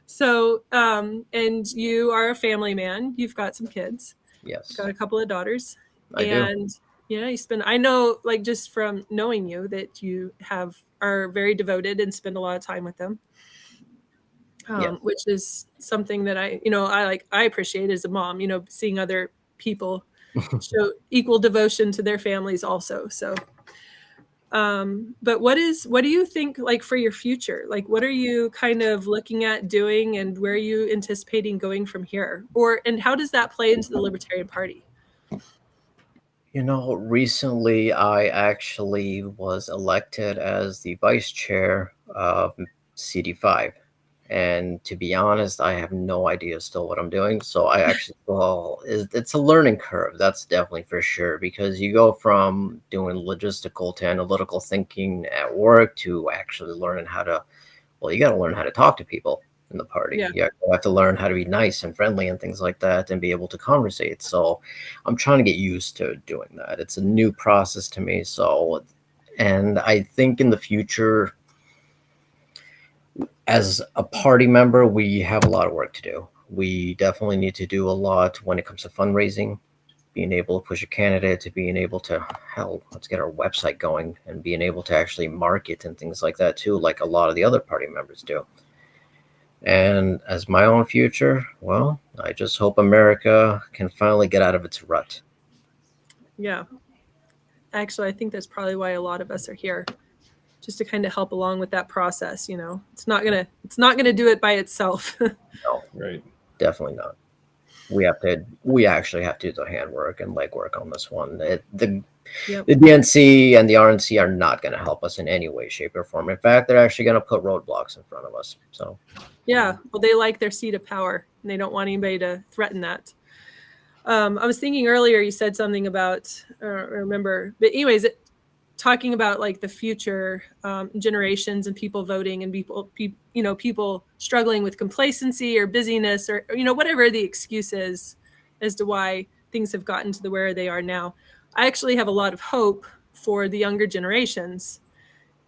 So, and you are a family man. You've got some kids. Yes. You've got a couple of daughters. I do. I know, like, just from knowing you that you are very devoted and spend a lot of time with them. Yes. Which is something that I appreciate as a mom, seeing other people show equal devotion to their families also. So, but what do you think, like, for your future? Like, what are you kind of looking at doing and where are you anticipating going from here? And how does that play into the Libertarian Party? Recently I actually was elected as the vice chair of CD5. And to be honest, I have no idea still what I'm doing. So I actually, it's a learning curve. That's definitely for sure, because you go from doing logistical to analytical thinking at work to actually learning you got to learn how to talk to people in the party. Yeah. You have to learn how to be nice and friendly and things like that and be able to conversate. So I'm trying to get used to doing that. It's a new process to me. So, and I think in the future, as a party member, we have a lot of work to do. We definitely need to do a lot when it comes to fundraising, being able to push a candidate, to being able to, let's get our website going and being able to actually market and things like that too, like a lot of the other party members do. And as my own future, well, I just hope America can finally get out of its rut. Yeah. Actually, I think that's probably why a lot of us are here, just to kind of help along with that process. It's not gonna do it by itself. No, right. Definitely not. We actually have to do the handwork and legwork on this one. The DNC and the RNC are not going to help us in any way, shape, or form. In fact, they're actually going to put roadblocks in front of us. So, yeah, well, they like their seat of power and they don't want anybody to threaten that. I was thinking earlier, you said something about, I don't remember, but anyways, talking about like the future generations and people voting and people struggling with complacency or busyness or whatever the excuse is as to why things have gotten to where they are now. I actually have a lot of hope for the younger generations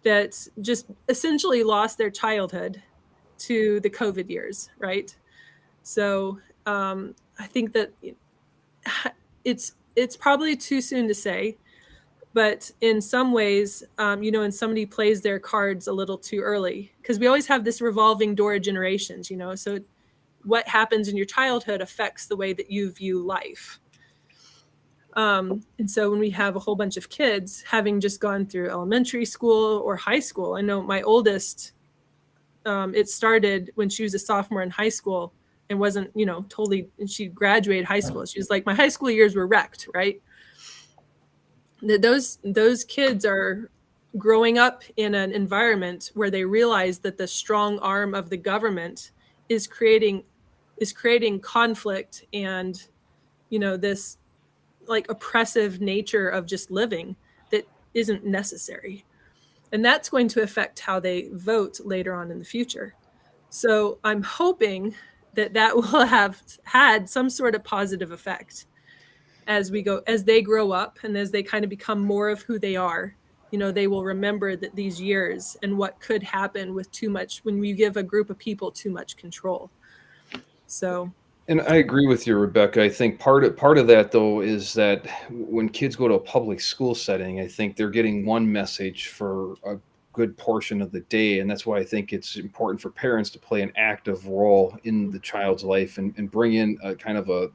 that just essentially lost their childhood to the COVID years, right? So I think that it's probably too soon to say, but in some ways, and somebody plays their cards a little too early, because we always have this revolving door of generations, so what happens in your childhood affects the way that you view life. And so when we have a whole bunch of kids having just gone through elementary school or high school, I know my oldest, it started when she was a sophomore in high school and wasn't, totally, and she graduated high school. She was like, my high school years were wrecked, right? Those kids are growing up in an environment where they realize that the strong arm of the government is creating conflict and, this like oppressive nature of just living that isn't necessary. And that's going to affect how they vote later on in the future. So I'm hoping that will have had some sort of positive effect as they grow up and as they kind of become more of who they are. They will remember that these years and what could happen with too much when you give a group of people too much control. So. And I agree with you, Rebecca. I think part of that, though, is that when kids go to a public school setting, I think they're getting one message for a good portion of the day. And that's why I think it's important for parents to play an active role in the child's life and bring in a kind of a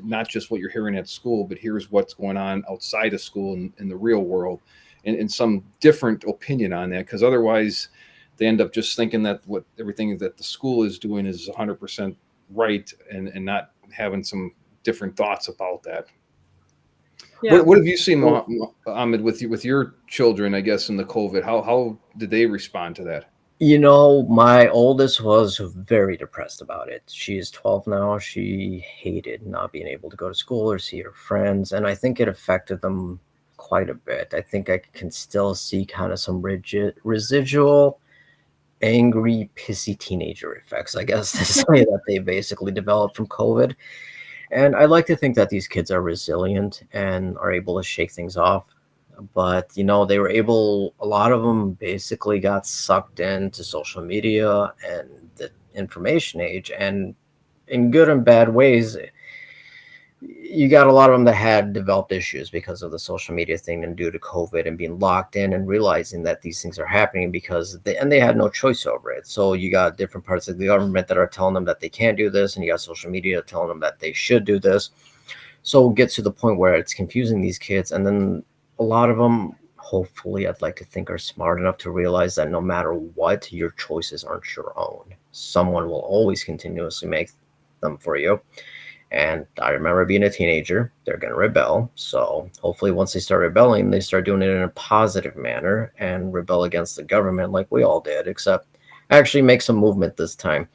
not just what you're hearing at school, but here's what's going on outside of school in the real world and some different opinion on that. Because otherwise, they end up just thinking that everything that the school is doing is 100% right and not having some different thoughts about that. Yeah. What have you seen, Ahmed, with your children, I guess, in the COVID? How did they respond to that? My oldest was very depressed about it. She's 12 now. She hated not being able to go to school or see her friends. And I think it affected them quite a bit. I think I can still see kind of some residual angry, pissy teenager effects, I guess, to say that they basically developed from COVID. And I like to think that these kids are resilient and are able to shake things off. But, they were able, a lot of them basically got sucked into social media and the information age. And in good and bad ways, you got a lot of them that had developed issues because of the social media thing and due to COVID and being locked in and realizing that these things are happening because they had no choice over it. So you got different parts of the government that are telling them that they can't do this, and you got social media telling them that they should do this. So it gets to the point where it's confusing these kids. And then a lot of them, hopefully, I'd like to think, are smart enough to realize that no matter what, your choices aren't your own. Someone will always continuously make them for you. And I remember being a teenager, they're going to rebel. So hopefully once they start rebelling, they start doing it in a positive manner and rebel against the government like we all did, except actually make some movement this time.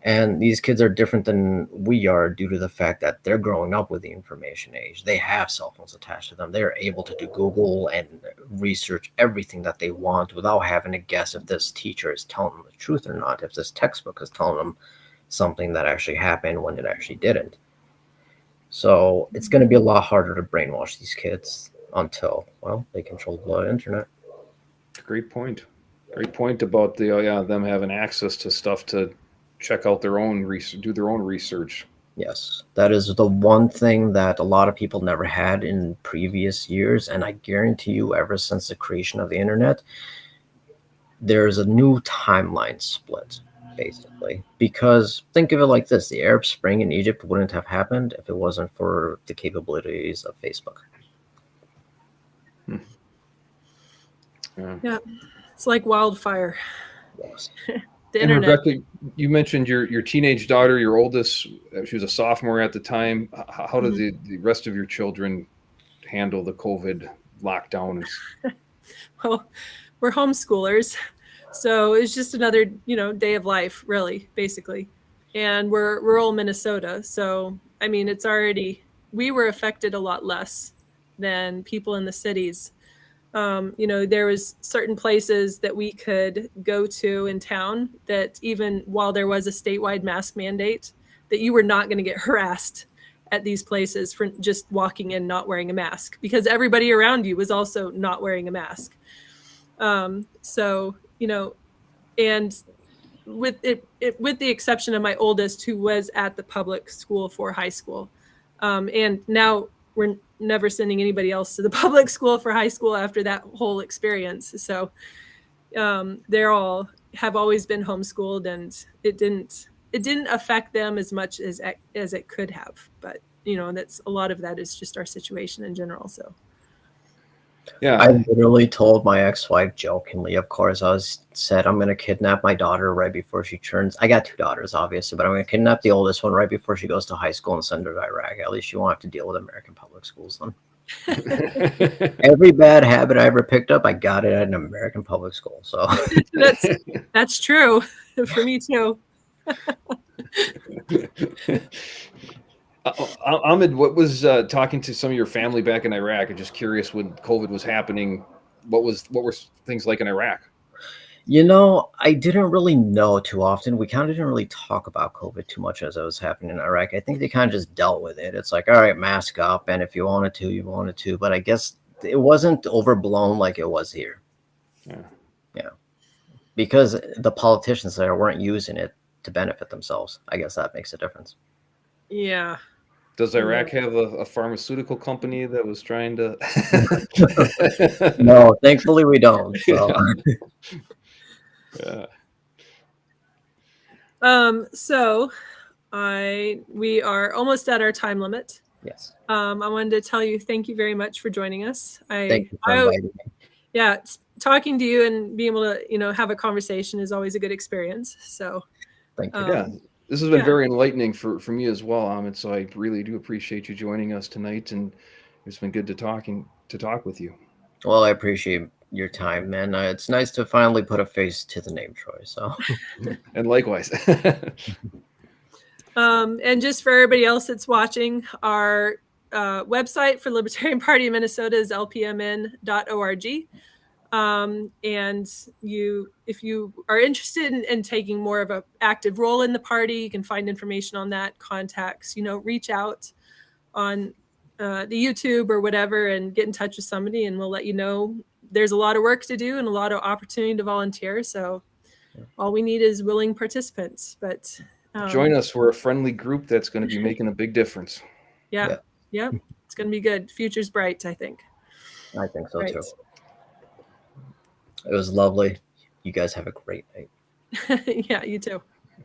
And these kids are different than we are due to the fact that they're growing up with the information age. They have cell phones attached to them. They're able to do Google and research everything that they want without having to guess if this teacher is telling them the truth or not, if this textbook is telling them something that actually happened when it actually didn't. So it's going to be a lot harder to brainwash these kids until, they control the internet. Great point. Great point about them having access to stuff to check out their own research, do their own research. Yes, that is the one thing that a lot of people never had in previous years. And I guarantee you, ever since the creation of the internet, there's a new timeline split, basically. Because think of it like this: the Arab Spring in Egypt wouldn't have happened if it wasn't for the capabilities of Facebook. Yeah, it's like wildfire. Yes. The internet. Rebecca, you mentioned your teenage daughter, your oldest, she was a sophomore at the time. How did the rest of your children handle the COVID lockdown? Well, we're homeschoolers, so it's just another, day of life, really, basically. And we're rural Minnesota. So, I mean, we were affected a lot less than people in the cities. There was certain places that we could go to in town that even while there was a statewide mask mandate, that you were not going to get harassed at these places for just walking in not wearing a mask, because everybody around you was also not wearing a mask. And with the exception of my oldest, who was at the public school for high school, and now we're never sending anybody else to the public school for high school after that whole experience. So they're all have always been homeschooled, and it didn't it didn't affect them as much as it could have. But that's a lot of that is just our situation in general. So. Yeah, I literally told my ex-wife jokingly, of course, said I'm going to kidnap my daughter right before she turns. I got 2 daughters, obviously, but I'm going to kidnap the oldest one right before she goes to high school and send her to Iraq. At least she won't have to deal with American public schools then. Every bad habit I ever picked up, I got it at an American public school. So that's true for me too. Ahmed, what was talking to some of your family back in Iraq? I'm just curious, when COVID was happening, what were things like in Iraq? I didn't really know too often. We kind of didn't really talk about COVID too much as it was happening in Iraq. I think they kind of just dealt with it. It's like, all right, mask up, and if you wanted to, you wanted to. But I guess it wasn't overblown like it was here. Yeah. Because the politicians there weren't using it to benefit themselves. I guess that makes a difference. Yeah. Does Iraq have a pharmaceutical company that was trying to? No, thankfully we don't. So. Yeah. So we are almost at our time limit. Yes. I wanted to tell you, thank you very much for joining us. Thank you for inviting me. Yeah, talking to you and being able to, have a conversation is always a good experience. So thank you. Yeah, this has been very enlightening for me as well, Ahmed. So I really do appreciate you joining us tonight, and it's been good to talk with you. Well, I appreciate your time, man. It's nice to finally put a face to the name Troy. So, and likewise. And just for everybody else that's watching, our website for Libertarian Party of Minnesota is lpmn.org. And if you are interested in taking more of an active role in the party, you can find information on that, contacts, reach out on the YouTube or whatever and get in touch with somebody, and we'll let you know. There's a lot of work to do and a lot of opportunity to volunteer. So all we need is willing participants. But join us. We're a friendly group that's going to be making a big difference. Yeah. It's going to be good. Future's bright, I think. I think so too. It was lovely. You guys have a great night. Yeah, you too.